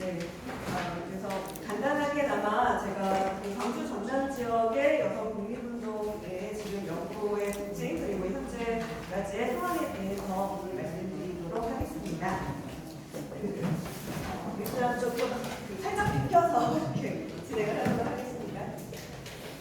네. 그래서 간단하게나마 제가 그 광주 전남 지역의 여성 독립운동의 지금 연구의 특징 그리고 현재까지의 상황에 대해서 오늘 말씀드리도록 하겠습니다. 일단 조금 살짝 비켜서 이렇게 진행을 하도록 하겠습니다.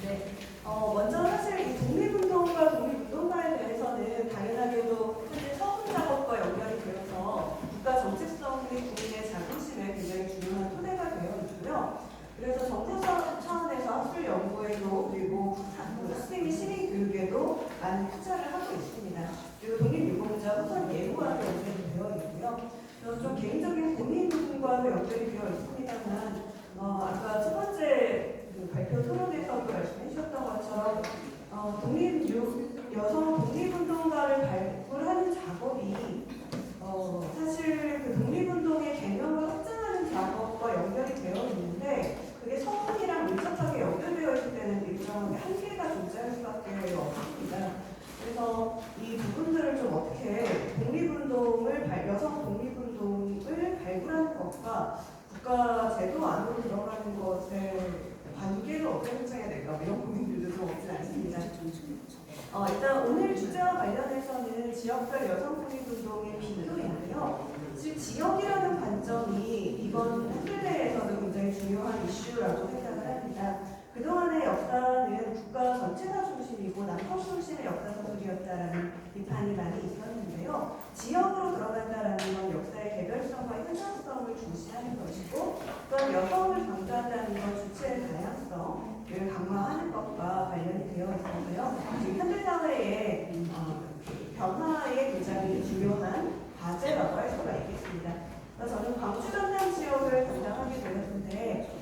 네. 먼저 사실 이 독립운동과 독립운동가에 대해서는 당연하게도 현재 서훈 작업과 연결이 되어서 국가 정체성이 국민의 자긍심에 굉장히 중요한 토대가 되어 있고요. 그래서 정부 차원에서 학술 연구에도 그리고 학생의 시민 교육에도 많은 투자를 하고 있습니다. 그리고 독립유공자 후손 예우와도 연결이 되어 있고요. 그래서 좀 개인적인 고민 부분과도 연결이 되어 있습니다만 아까 첫 번째 발표 토론에서도 말씀해 주셨던 것처럼 여성 독립운동가를 발굴하는 작업이 사실 그 독립운동의 개념을 확장하는 작업과 연결이 되어 있는데 그게 서훈이랑 밀접하게 연결되어 있을 때는 일정한 한계가 존재할 수밖에 없습니다. 그래서 이 부분들을 좀 어떻게 여성 독립운동을 발굴하는 것과 국가 제도 안으로 들어가는 것에 관계를 어떻게 설정해야 될까 이런 고민들도 좀 없지 않습니다. 일단 오늘 주제와 관련해서는 지역별 여성 독립운동의 빈도인데요. 지금 지역이라는 관점이 이번 학술대회에서도 굉장히 중요한 이슈라고 생각을 합니다. 그동안의 역사는 국가 전체가 중심이고 남성 중심의 역사서술이었다라는 비판이 많이 있었는데요. 지역으로 들어간다라는 건 역사의 개별성과 현장성을 중시하는 것이고 또한 여성을 강조한다는 건 주체의 다양성을 강화하는 것과 관련이 되어 있어서요. 지금 현대사회의 변화에 굉장히 중요한 과제라고 할 수가 있겠습니다. 저는 광주 전남 지역을 담당하게 되었는데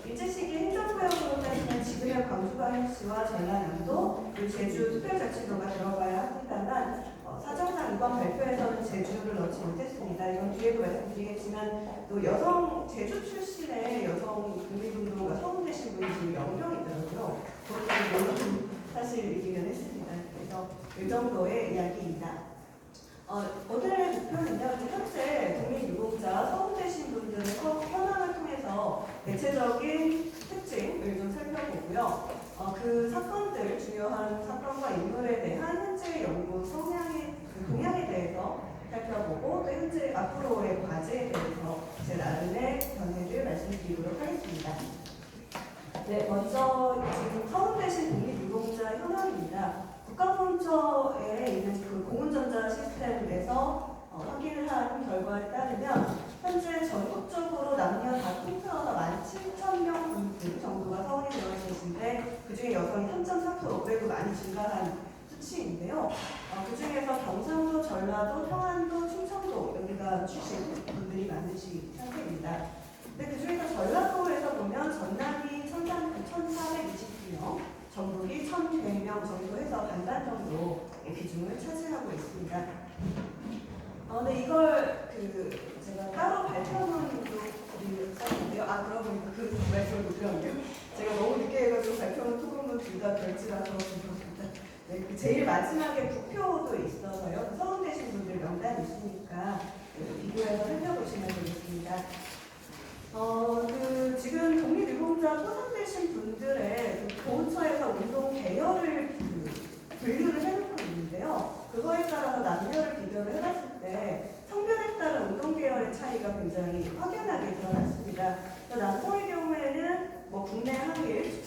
일제 시기 행정구역으로 따지면 지금의 광주광역시와 전라남도 그리고 제주 특별자치도가 들어가야 합니다만 사정상 이번 발표에서는 제주를 넣지 못했습니다. 이건 뒤에도 말씀드리겠지만 또 제주 출신의 여성 독립운동가 서훈되신 분이 지금 0명이더라고요. 그것도 모르는 사실이기는 했습니다. 그래서 이 정도의 이야기입니다. 오늘의 목표는요, 현재 독립유공자 서훈되신 분들의 현황을 통해서 대체적인 특징을 좀 살펴보고요. 그 사건들, 중요한 사건과 인물에 대한 현재 연구 동향에 대해서 살펴보고 또 현재 앞으로의 과제에 대해서 제 나름의 견해를 말씀드리도록 하겠습니다. 네, 먼저 지금 서훈되신 독립유공자 현황입니다. 국가본처에 있는 그 공훈전자 시스템에서 확인을 한 결과에 따르면 현재 전국적으로 남녀 다 통틀어서 17,000명 분들 정도가 서훈이 되어 계신데 그중에 여성이 3.4% 매우 많이 증가한 수치인데요. 그 중에서 경상도, 전라도, 평안도, 충청도 여기가 출신 분들이 많으신 상태입니다. 근데 그 중에서 전라도에서 보면 전남이 1,429명, 전북이 1,100명 정도 해서 반반 정도의 비중을 차지하고 있습니다. 근데 이걸 제가 따로 발표문도 드렸었는데요. 그러고 보니까 그 말씀을 못 드렸네요. 제가 너무 늦게 해가지고 발표문, 토론문 둘 다 별지라서 죄송합니다. 네, 제일 마지막에 부표도 있어서요. 서훈되신 분들 명단이 있으니까 비교해서 살펴보시면 되겠습니다. 지금 독립유공자 소상되신 분들의 보훈처에서 운동 계열을 분류를 해놓고 있는데요. 그거에 따라서 남녀를 비교를 해봤을 때 성별에 따른 운동 계열의 차이가 굉장히 확연하게 드러났습니다. 남성의 경우에는 국내 항일,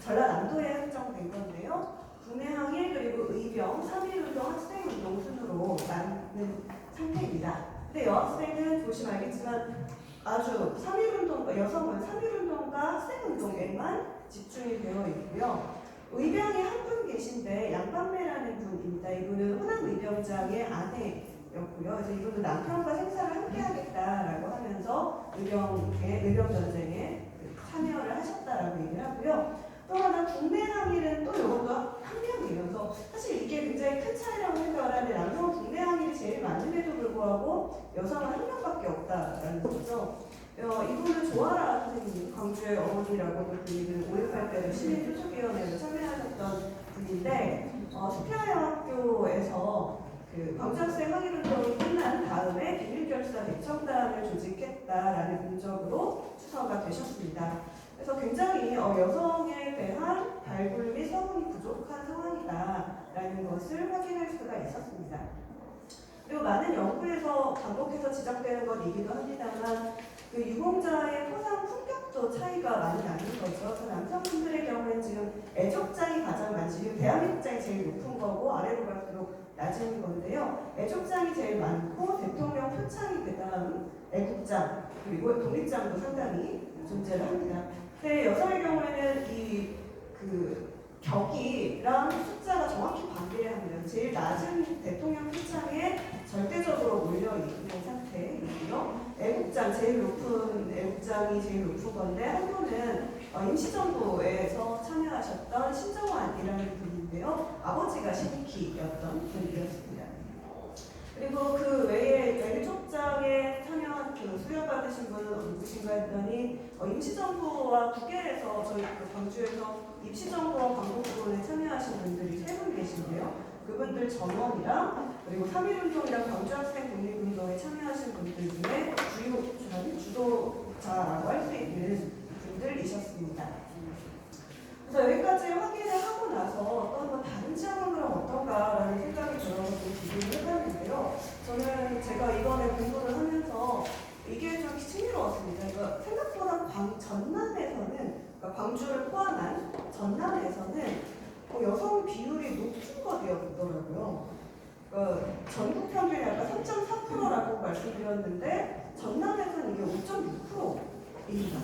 전라남도에 한정된 건데요. 국내 항일 그리고 의병, 3.1운동, 학생운동 순으로 나누는 상태입니다. 근데 여학생은 보시면 알겠지만 아주 3.1운동과 여성은 3.1운동과 학생운동에만 집중이 되어 있고요. 의병이 한 분 계신데 양반매라는 분입니다. 이분은 호남의병장의 아내였고요. 그래서 이분은 남편과 생사를 함께 하겠다라고 하면서 의병전쟁에 참여를 하셨다라고 얘기를 하고요. 또 하나 국내 항일은 또 이것도 한 명이어서 사실 이게 굉장히 큰 차이라고 생각을 하는데 남성은 국내 항일이 제일 많음에도 불구하고 여성은 한 명밖에 없다라는 거죠. 이분은 조아라 선생님, 광주의 어머니라고도 불리는 5.18 때 시민교섭위원회에서 참여하셨던 분인데 수평여학교에서 광주학생 항일운동이 끝난 다음에 비밀결사 대청단을 조직했다라는 견적으로 추서가 되셨습니다. 그래서 굉장히 여성에 대한 발굴 및 서문이 부족한 상황이다라는 것을 확인할 수가 있었습니다. 그리고 많은 연구에서 반복해서 지적되는 것이기도 합니다만 그 유공자의 포상 품격도 차이가 많이 나는 거죠. 그 남성분들의 경우는 지금 애족장이 가장 많지, 지금 대한민국장이 제일 높은 거고 아래로 갈수록 낮은 건데요. 애족장이 제일 많고 대통령 표창이 그다음 애국장 그리고 독립장도 상당히 존재를 합니다. 근데 여성의 경우에는 이 격이랑 숫자가 정확히 반비례 합니다. 제일 낮은 대통령 표창에 절대적으로 몰려있는 상태이고요. 애국장, 제일 높은 애국장이 제일 높은 건데 한 분은 임시정부에서 참여하셨던 신정환이라는 분인데요. 아버지가 신익희였던 분이었습니다. 그리고 그 외에 애국장에 참여한 그 수여받으신 분은 누구신가 했더니 임시정부와 국회에서 저희 그 광주에서 임시정부와 광복군에 참여하신 분들이 3분 계신데요. 그분들 전원이랑 그리고 3.1운동이랑 광주학생 독립운동에 참여하신 분들 중에 주도자라고 할 수 있는 분들이셨습니다. 그래서 여기까지 확인을 하고 나서 또 한번 다른 지역은 그럼 어떤가라는 생각이 들어서 좀 비교를 해봤는데요. 저는 제가 이번에 공부를 하면서 이게 좀 흥미로웠습니다. 그러니까 생각보다 전남에서는, 그러니까 광주를 포함한 전남에서는 여성 비율이 높은 것이었더라고요. 그러니까 전국 평균이 약간 3.4%라고 말씀드렸는데 전남에서는 이게 5.6%입니다.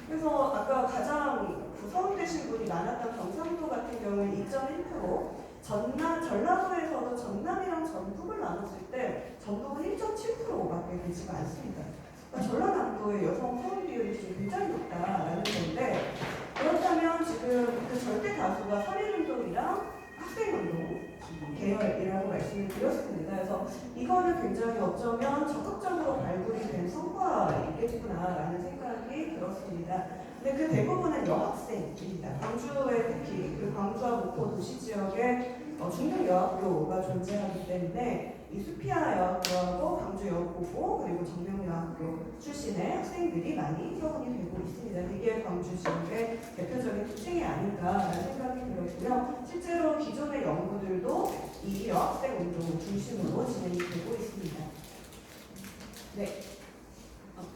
그래서 아까 가장 서울되신 분이 많았던 경상도 같은 경우는 2.1%, 전라도에서도 전남이랑 전북을 나눴을 때 전북은 1.7%밖에 되지가 않습니다. 그러니까 전라남도의 여성 서울 비율이 좀 굉장히 높다라는 건데, 그렇다면 지금 그 절대 다수가 3.1운동이랑 학생운동 계열이라고 말씀을 드렸습니다. 그래서 이거는 굉장히 어쩌면 적극적으로 발굴이 된 성과이겠구나라는 생각이 들었습니다. 근데 그 대부분은 여학생입니다. 광주에 특히 그 광주와 목포 도시 지역에 중등 여학교가 존재하기 때문에 이 수피아 여학교하고 광주 여고고 그리고 정명 여학교 출신의 학생들이 많이 서원이 되고 있습니다. 이게 광주 지역의 대표적인 특징이 아닌가라는 생각이 들었고요. 실제로 기존의 연구들도 이 여학생 운동을 중심으로 진행이 되고 있습니다.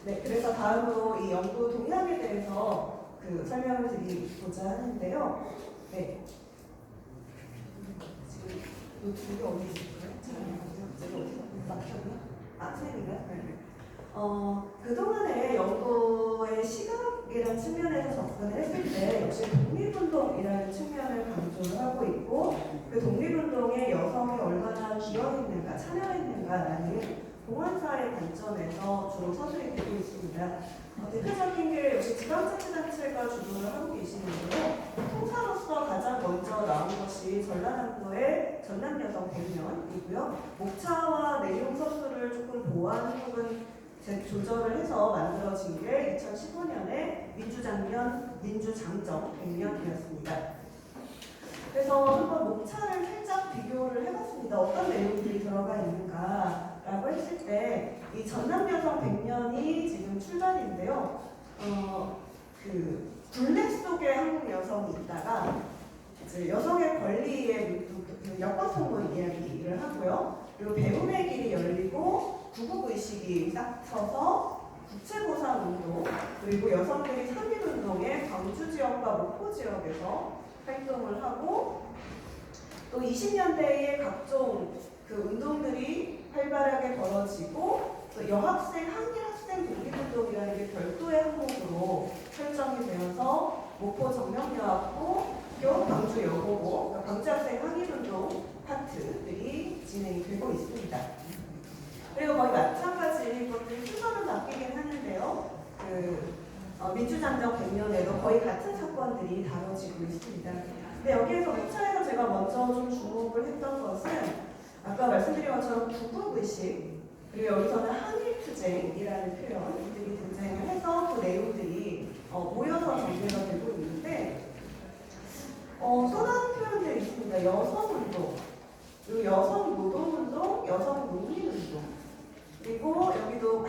네, 그래서 다음으로 이 연구 동향에 대해서 설명을 드리고자 하는데요. 네. 지금 노트북이 어디 있을까요? 제가 어디서 막혔나? 선생님인가요? 네. 그동안의 연구의 시각이라는 측면에서 접근을 했을 때 역시 독립운동이라는 측면을 강조를 하고 있고 그 독립운동에 여성이 얼마나 기여했는가, 참여했는가라는 공헌사의 관점에서 주로 서술이 되고 있습니다. 대표적인 게 역시 지방자치단체가 주도를 하고 계시는데요. 통사로서 가장 먼저 나온 것이 전라남도의 전남여성 100년이고요. 목차와 내용 서술을 조금 보완 혹은 조절을 해서 만들어진 게 2015년에 민주장정 100년이었습니다. 그래서 한번 목차를 살짝 비교를 해봤습니다. 어떤 내용들이 들어가 있는가라고 했을 때 이 전남여성 100년이 지금 출발인데요. 굴레 속에 한국 여성이 있다가 이제 여성의 권리의 여권송문 이야기를 하고요. 그리고 배움의 길이 열리고 구국의식이 싹 서서 국채보상운동 그리고 여성들이 3.1운동에 광주 지역과 목포 지역에서 활동을 하고 또 20년대에 각종 그 운동들이 활발하게 벌어지고 또 여학생, 한일학생 독립운동이라는 게 별도의 항목으로 설정이 되어서 목포 정명여학고, 광주 여고고, 광주학생 한일운동 파트들이 진행이 되고 있습니다. 그리고 거의 마찬가지 것들이 순서는 바뀌긴 하는데요. 민주장정 100년에도 거의 같은 사건들이 다뤄지고 있습니다. 근데 여기에서 목차에서 제가 먼저 좀 주목을 했던 것은 아까 말씀드린 것처럼 구국의식 그리고 여기서는 한일투쟁이라는 표현들이 등장을 해서 그 내용들이 모여서 전개가 되고 있는데 또 다른 표현들이 있습니다. 여성운동, 그리고 여성노동운동, 여성농민운동 그리고 여기도